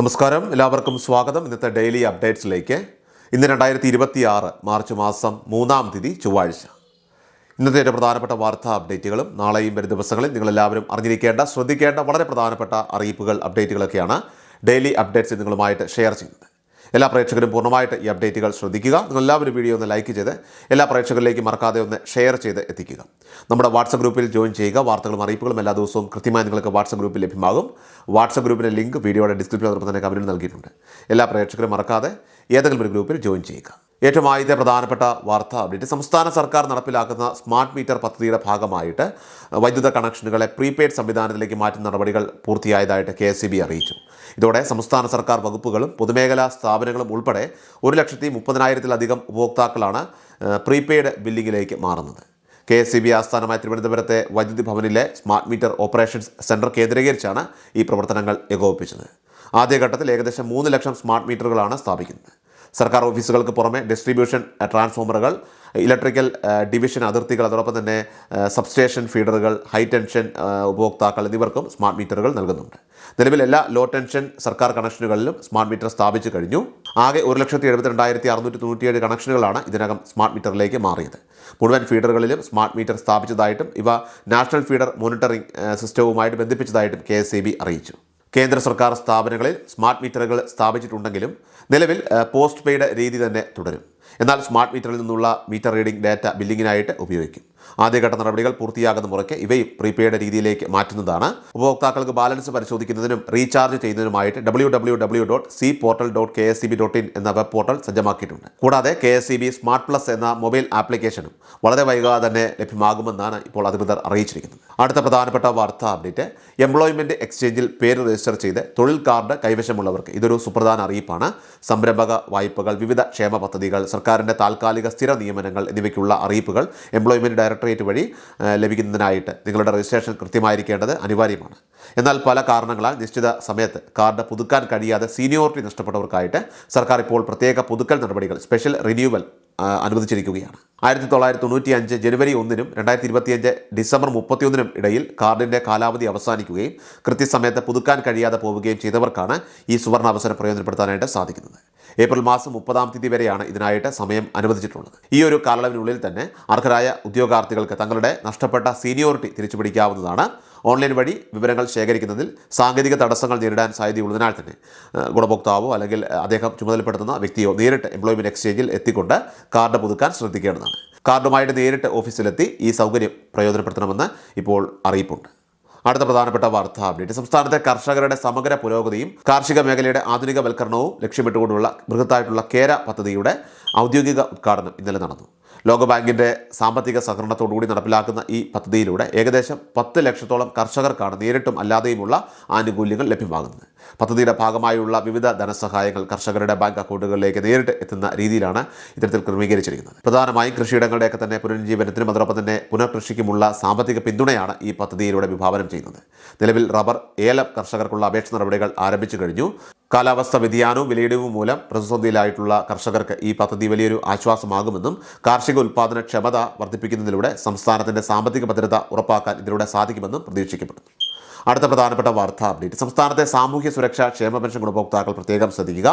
നമസ്കാരം, എല്ലാവർക്കും സ്വാഗതം. ഇന്നത്തെ ഡെയിലി അപ്ഡേറ്റ്സിലേക്ക്. ഇന്ന് 2026 മാർച്ച് മാസം 3-ാം തീയതി ചൊവ്വാഴ്ച. ഇന്നത്തെ ഒരു പ്രധാനപ്പെട്ട വാർത്താ അപ്ഡേറ്റുകളും നാളെയും വരും ദിവസങ്ങളിൽ നിങ്ങളെല്ലാവരും അറിഞ്ഞിരിക്കേണ്ട, ശ്രദ്ധിക്കേണ്ട വളരെ പ്രധാനപ്പെട്ട അറിയിപ്പുകൾ, അപ്ഡേറ്റുകളൊക്കെയാണ് ഡെയിലി അപ്ഡേറ്റ്സ് നിങ്ങളുമായിട്ട് ഷെയർ ചെയ്യുന്നത്. എല്ലാ പ്രേക്ഷകരും പൂർണ്ണമായിട്ട് ഈ അപ്ഡേറ്റുകൾ ശ്രദ്ധിക്കുക. നിങ്ങളെല്ലാവരും വീഡിയോ ഒന്ന് ലൈക്ക് ചെയ്ത് എല്ലാ പ്രേക്ഷകരിലേക്കും മറക്കാതെ ഒന്ന് ഷെയർ ചെയ്ത് എത്തിക്കുക. നമ്മുടെ വാട്സപ്പ് ഗ്രൂപ്പിൽ ജോയിൻ ചെയ്യുക. വാർത്തകളും അറിയിപ്പുകളും എല്ലാ ദിവസവും കൃത്യമായി നിങ്ങൾക്ക് വാട്സപ്പ് ഗ്രൂപ്പിൽ ലഭ്യമാകും. വാട്സപ്പ് ഗ്രൂപ്പിൻ്റെ ലിങ്ക് വീഡിയോയുടെ ഡിസ്ക്രിപ്ഷനിൽ തന്നെ കമൻറ്റിൽ നൽകിയിട്ടുണ്ട്. എല്ലാ പ്രേക്ഷകരും മറക്കാതെ ഏതെങ്കിലും ഒരു ഗ്രൂപ്പിൽ ജോയിൻ ചെയ്യുക. ഏറ്റവും ആദ്യത്തെ പ്രധാനപ്പെട്ട വാർത്താ അപ്ഡേറ്റ്, സംസ്ഥാന സർക്കാർ നടപ്പിലാക്കുന്ന സ്മാർട്ട് മീറ്റർ പദ്ധതിയുടെ ഭാഗമായിട്ട് വൈദ്യുത കണക്ഷനുകളെ പ്രീപെയ്ഡ് സംവിധാനത്തിലേക്ക് മാറ്റുന്ന നടപടികൾ പൂർത്തിയായതായിട്ട് KSEB അറിയിച്ചു. ഇതോടെ സംസ്ഥാന സർക്കാർ വകുപ്പുകളും പൊതുമേഖലാ സ്ഥാപനങ്ങളും ഉൾപ്പെടെ 1,30,000-ലധികം ഉപഭോക്താക്കളാണ് പ്രീപെയ്ഡ് ബില്ലിങ്ങിലേക്ക് മാറുന്നത്. KSEB ആസ്ഥാനമായ തിരുവനന്തപുരത്തെ വൈദ്യുതി ഭവനിലെ സ്മാർട്ട് മീറ്റർ ഓപ്പറേഷൻസ് സെൻറ്റർ കേന്ദ്രീകരിച്ചാണ് ഈ പ്രവർത്തനങ്ങൾ ഏകോപിപ്പിച്ചത്. ആദ്യഘട്ടത്തിൽ ഏകദേശം 3 ലക്ഷം സ്മാർട്ട് മീറ്ററുകളാണ് സ്ഥാപിക്കുന്നത്. സർക്കാർ ഓഫീസുകൾക്ക് പുറമെ ഡിസ്ട്രിബ്യൂഷൻ ട്രാൻസ്ഫോമറുകൾ, ഇലക്ട്രിക്കൽ ഡിവിഷൻ അതിർത്തികൾ, അതോടൊപ്പം തന്നെ സബ്സ്റ്റേഷൻ ഫീഡറുകൾ, ഹൈ ടെൻഷൻ ഉപഭോക്താക്കൾ എന്നിവർക്കും സ്മാർട്ട് മീറ്ററുകൾ നൽകുന്നുണ്ട്. നിലവിൽ എല്ലാ ലോ ടെൻഷൻ സർക്കാർ കണക്ഷനുകളിലും സ്മാർട്ട് മീറ്റർ സ്ഥാപിച്ചു കഴിഞ്ഞു. ആകെ 1,72,697 കണക്ഷനുകളാണ് ഇതിനകം സ്മാർട്ട് മീറ്ററിലേക്ക് മാറിയത്. മുഴുവൻ ഫീഡറുകളിലും സ്മാർട്ട് മീറ്റർ സ്ഥാപിച്ചതായിട്ടും ഇവ നാഷണൽ ഫീഡർ മോണിറ്ററിംഗ് സിസ്റ്റവുമായിട്ട് ബന്ധിപ്പിച്ചതായിട്ടും KSEB അറിയിച്ചു. കേന്ദ്ര സർക്കാർ സ്ഥാപനങ്ങളിൽ സ്മാർട്ട് മീറ്ററുകൾ സ്ഥാപിച്ചിട്ടുണ്ടെങ്കിലും നിലവിൽ പോസ്റ്റ് പെയ്ഡ് രീതി തന്നെ തുടരും. എന്നാൽ സ്മാർട്ട് മീറ്ററിൽ നിന്നുള്ള മീറ്റർ റീഡിംഗ് ഡാറ്റ ബില്ലിങ്ങിനായിട്ട് ഉപയോഗിക്കും. ആദ്യഘട്ട നടപടികൾ പൂർത്തിയാകുന്ന മുറയ്ക്ക് ഇവയും പ്രീപെയ്ഡ് രീതിയിലേക്ക് മാറ്റുന്നതാണ്. ഉപഭോക്താക്കൾക്ക് ബാലൻസ് പരിശോധിക്കുന്നതിനും റീചാർജ് ചെയ്യുന്നതിനുമായിട്ട് www.cportal.kseb.in എന്ന വെബ് പോർട്ടൽ സജ്ജമാക്കിയിട്ടുണ്ട്. കൂടാതെ KSEB സ്മാർട്ട് പ്ലസ് എന്ന മൊബൈൽ ആപ്ലിക്കേഷനും വളരെ വൈകാതെ തന്നെ ലഭ്യമാകുമെന്നാണ് ഇപ്പോൾ അധികൃതർ അറിയിച്ചിരിക്കുന്നത്. അടുത്ത പ്രധാനപ്പെട്ട വാർത്താ അപ്ഡേറ്റ്, എംപ്ലോയ്മെൻറ്റ് എക്സ്ചേഞ്ചിൽ പേര് രജിസ്റ്റർ ചെയ്ത് തൊഴിൽ കാർഡ് കൈവശമുള്ളവർക്ക് ഇതൊരു സുപ്രധാന അറിയിപ്പാണ്. സംരംഭക വായ്പകൾ, വിവിധ ക്ഷേമ പദ്ധതികൾ, സർക്കാരിൻ്റെ താൽക്കാലിക സ്ഥിര നിയമനങ്ങൾ എന്നിവയ്ക്കുള്ള അറിയിപ്പുകൾ എംപ്ലോയ്മെൻറ്റ് ഡയറക്ടറേറ്റ് വഴി ലഭിക്കുന്നതിനായിട്ട് നിങ്ങളുടെ രജിസ്ട്രേഷൻ കൃത്യമായിരിക്കേണ്ടത് അനിവാര്യമാണ്. എന്നാൽ പല കാരണങ്ങളാൽ നിശ്ചിത സമയത്ത് കാർഡ് പുതുക്കാൻ കഴിയാതെ സീനിയോറിറ്റി നഷ്ടപ്പെട്ടവർക്കായിട്ട് സർക്കാർ ഇപ്പോൾ പ്രത്യേക പുതുക്കൽ നടപടികൾ, സ്പെഷ്യൽ റിന്യൂവൽ അനുവദിച്ചിരിക്കുകയാണ്. 1995 ജനുവരി 1-നും 2025 ഡിസംബർ 31-നും ഇടയിൽ കാർഡിൻ്റെ കാലാവധി അവസാനിക്കുകയും കൃത്യസമയത്ത് പുതുക്കാൻ കഴിയാതെ പോവുകയും ചെയ്തവർക്കാണ് ഈ സുവർണ അവസരം പ്രയോജനപ്പെടുത്താനായിട്ട് സാധിക്കുന്നത്. ഏപ്രിൽ മാസം 30-ാം തീയതി വരെയാണ് ഇതിനായിട്ട് സമയം അനുവദിച്ചിട്ടുള്ളത്. ഈ ഒരു കാലയളവിനുള്ളിൽ തന്നെ അർഹരായ ഉദ്യോഗാർത്ഥികൾക്ക് തങ്ങളുടെ നഷ്ടപ്പെട്ട സീനിയോറിറ്റി തിരിച്ചുപിടിക്കാവുന്നതാണ്. ഓൺലൈൻ വഴി വിവരങ്ങൾ ശേഖരിക്കുന്നതിൽ സാങ്കേതിക തടസ്സങ്ങൾ നേരിടാൻ സാധ്യതയുള്ളതിനാൽ തന്നെ ഗുണഭോക്താവോ അല്ലെങ്കിൽ അദ്ദേഹം ചുമതലപ്പെടുത്തുന്ന വ്യക്തിയോ നേരിട്ട് എംപ്ലോയ്മെൻറ്റ് എക്സ്ചേഞ്ചിൽ എത്തിക്കൊണ്ട് കാർഡ് പുതുക്കാൻ ശ്രദ്ധിക്കേണ്ടതാണ്. കാർഡുമായിട്ട് നേരിട്ട് ഓഫീസിലെത്തി ഈ സൗകര്യം പ്രയോജനപ്പെടുത്തണമെന്ന് ഇപ്പോൾ അറിയിപ്പുണ്ട്. അടുത്ത പ്രധാനപ്പെട്ട വാർത്താ അപ്ഡേറ്റ്, സംസ്ഥാനത്തെ കർഷകരുടെ സമഗ്ര പുരോഗതിയും കാർഷിക മേഖലയുടെ ആധുനികവൽക്കരണവും ലക്ഷ്യമിട്ടുകൊണ്ടുള്ള ബൃഹത്തായിട്ടുള്ള കേര പദ്ധതിയുടെ ഔദ്യോഗിക ഉദ്ഘാടനം ഇന്നലെ നടന്നു. ലോകബാങ്കിൻ്റെ സാമ്പത്തിക സഹകരണത്തോടുകൂടി നടപ്പിലാക്കുന്ന ഈ പദ്ധതിയിലൂടെ ഏകദേശം 10 ലക്ഷത്തോളം കർഷകർക്കാണ് നേരിട്ടും അല്ലാതെയുമുള്ള ആനുകൂല്യങ്ങൾ ലഭ്യമാകുന്നത്. പദ്ധതിയുടെ ഭാഗമായുള്ള വിവിധ ധനസഹായങ്ങൾ കർഷകരുടെ ബാങ്ക് അക്കൗണ്ടുകളിലേക്ക് നേരിട്ട് എത്തുന്ന രീതിയിലാണ് ഇത്തരത്തിൽ ക്രമീകരിച്ചിരിക്കുന്നത്. പ്രധാനമായും കൃഷിയിടങ്ങളുടെയൊക്കെ തന്നെ പുനരുജ്ജീവനത്തിനും അതോടൊപ്പം തന്നെ പുനർകൃഷിക്കുമുള്ള സാമ്പത്തിക പിന്തുണയാണ് ഈ പദ്ധതിയിലൂടെ വിഭാവനം ചെയ്യുന്നത്. നിലവിൽ റബ്ബർ, ഏലം കർഷകർക്കുള്ള അപേക്ഷ നടപടികൾ ആരംഭിച്ചു കഴിഞ്ഞു. കാലാവസ്ഥ വ്യതിയാനവും വിലയിടിവും മൂലം പ്രതിസന്ധിയിലായിട്ടുള്ള കർഷകർക്ക് ഈ പദ്ധതി വലിയൊരു ആശ്വാസമാകുമെന്നും കാർഷിക ഉൽപ്പാദനക്ഷമത വർദ്ധിപ്പിക്കുന്നതിലൂടെ സംസ്ഥാനത്തിൻ്റെ സാമ്പത്തിക ഭദ്രത ഉറപ്പാക്കാൻ ഇതിലൂടെ സാധിക്കുമെന്നും പ്രതീക്ഷിക്കപ്പെടുന്നു. അടുത്ത പ്രധാനപ്പെട്ട വാർത്താ അപ്ഡേറ്റ്, സംസ്ഥാനത്തെ സാമൂഹ്യ സുരക്ഷാ ക്ഷേമ പെൻഷൻ ഗുണഭോക്താക്കൾ പ്രത്യേകം ശ്രദ്ധിക്കുക.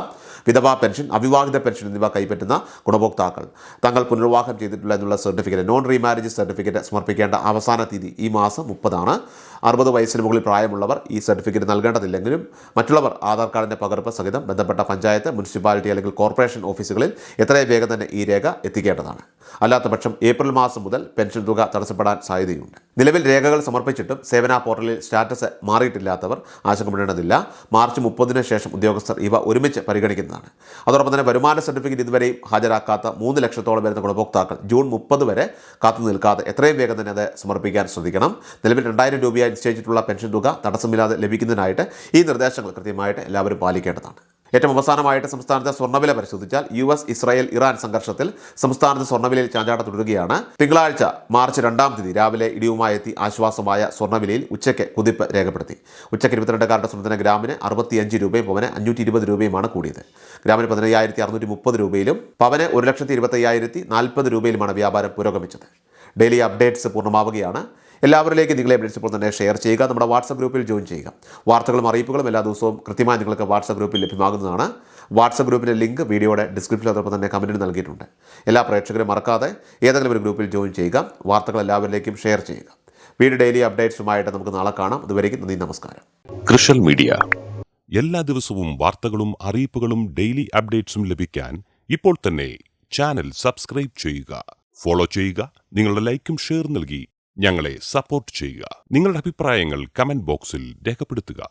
വിധവാ പെൻഷൻ, അവിവാഹിത പെൻഷൻ എന്നിവ കൈപ്പറ്റുന്ന ഗുണഭോക്താക്കൾ തങ്ങൾ പുനർവിവാഹം ചെയ്തിട്ടില്ല എന്നുള്ള സർട്ടിഫിക്കറ്റ്, നോൺ റീമാരേജ് സർട്ടിഫിക്കറ്റ് സമർപ്പിക്കേണ്ട അവസാന തീയതി ഈ മാസം 30-ആണ്. 60 വയസ്സിന് മുകളിൽ പ്രായമുള്ളവർ ഈ സർട്ടിഫിക്കറ്റ് നൽകേണ്ടതില്ലെങ്കിലും മറ്റുള്ളവർ ആധാർ കാർഡിൻ്റെ പകർപ്പ് സഹിതം ബന്ധപ്പെട്ട പഞ്ചായത്ത്, മുനിസിപ്പാലിറ്റി അല്ലെങ്കിൽ കോർപ്പറേഷൻ ഓഫീസുകളിൽ എത്രയും വേഗം തന്നെ ഈ രേഖ എത്തിക്കേണ്ടതാണ്. അല്ലാത്തപക്ഷം ഏപ്രിൽ മാസം മുതൽ പെൻഷൻ തുക തടസ്സപ്പെടാൻ സാധ്യതയുണ്ട്. നിലവിൽ രേഖകൾ സമർപ്പിച്ചിട്ടും സേവന പോർട്ടലിൽ സ്റ്റാറ്റസ് മാറിയിട്ടില്ലാത്തവർ ആശങ്കപ്പെടേണ്ടതില്ല. മാർച്ച് 30-ന് ശേഷം ഉദ്യോഗസ്ഥർ ഇവ ഒരുമിച്ച് പരിഗണിക്കുന്നതാണ്. അതോടൊപ്പം തന്നെ വരുമാന സർട്ടിഫിക്കറ്റ് ഇതുവരെയും ഹാജരാക്കാത്ത 3 ലക്ഷത്തോളം വരുന്ന ഗുണഭോക്താക്കൾ ജൂൺ 30 വരെ കാത്തു നിൽക്കാതെ എത്രയും വേഗം തന്നെ അത് സമർപ്പിക്കാൻ ശ്രദ്ധിക്കണം. നിലവിൽ 2000 രൂപയായി നിശ്ചയിച്ചിട്ടുള്ള പെൻഷൻ തുക തടസ്സമില്ലാതെ ലഭിക്കുന്നതിനായിട്ട് ഈ നിർദ്ദേശങ്ങൾ കൃത്യമായിട്ട് എല്ലാവരും പാലിക്കേണ്ടതാണ്. ഏറ്റവും അവസാനമായിട്ട് സംസ്ഥാനത്തെ സ്വർണ്ണവില പരിശോധിച്ചാൽ US, ഇസ്രായേൽ, ഇറാൻ സംഘർഷത്തിൽ സംസ്ഥാനത്ത് സ്വർണ്ണവിലയിൽ ചാഞ്ചാട്ടം തുടരുകയാണ്. തിങ്കളാഴ്ച മാർച്ച് 2-ാം തീയതി രാവിലെ ഇടിവുമായി എത്തി ആശ്വാസമായ സ്വർണ്ണവിലയിൽ ഉച്ചയ്ക്ക് കുതിപ്പ് രേഖപ്പെടുത്തി. ഉച്ചയ്ക്ക് 22 കാരറ്റ് സ്വർണ്ണത്തിന് ഗ്രാമിന് 65 രൂപയും പവന് 520 രൂപയുമാണ് കൂടിയത്. ഗ്രാമിന് 15,630 രൂപയിലും പവന് 1,25,040 രൂപയിലുമാണ് വ്യാപാരം പുരോഗമിച്ചത്. ഡെയിലി അപ്ഡേറ്റ്സ് പൂർണ്ണമാവുകയാണ്. എല്ലാവരിലേക്ക് നിങ്ങളെ അപ്ഡേറ്റ്സ് ഇപ്പോൾ തന്നെ ഷെയർ ചെയ്യുക. നമ്മുടെ വാട്സപ്പ് ഗ്രൂപ്പിൽ ജോയിൻ ചെയ്യുക. വാർത്തകളും അറിയിപ്പുകളും എല്ലാ ദിവസവും കൃത്യമായി നിങ്ങൾക്ക് വാട്സപ്പ് ഗ്രൂപ്പിൽ ലഭ്യമാകുന്നതാണ്. വാട്സപ്പ് ഗ്രൂപ്പിൻ്റെ ലിങ്ക് വീഡിയോയുടെ ഡിസ്ക്രിപ്ഷനിൽ അതോടൊപ്പം തന്നെ കമൻറ്റിൽ നൽകിയിട്ടുണ്ട്. എല്ലാ പ്രേക്ഷകരും മറക്കാതെ ഏതെങ്കിലും ഒരു ഗ്രൂപ്പിൽ ജോയിൻ ചെയ്യുക. വാർത്തകൾ എല്ലാവരിലേക്കും ഷെയർ ചെയ്യുക. വീഡിയോ ഡെയിലി അപ്ഡേറ്റ്സുമായിട്ട് നമുക്ക് നാളെ കാണാം. അതുവരെയും നന്ദി, നമസ്കാരം. കൃഷൽ മീഡിയ എല്ലാ ദിവസവും വാർത്തകളും അറിയിപ്പുകളും ഡെയിലി അപ്ഡേറ്റ്സും ലഭിക്കാൻ ഇപ്പോൾ തന്നെ ചാനൽ സബ്സ്ക്രൈബ് ചെയ്യുക, ഫോളോ ചെയ്യുക. നിങ്ങളുടെ ലൈക്കും ഷെയർ നൽകി ഞങ്ങളെ സപ്പോർട്ട് ചെയ്യുക. നിങ്ങളുടെ അഭിപ്രായങ്ങൾ കമന്റ് ബോക്സിൽ രേഖപ്പെടുത്തുക.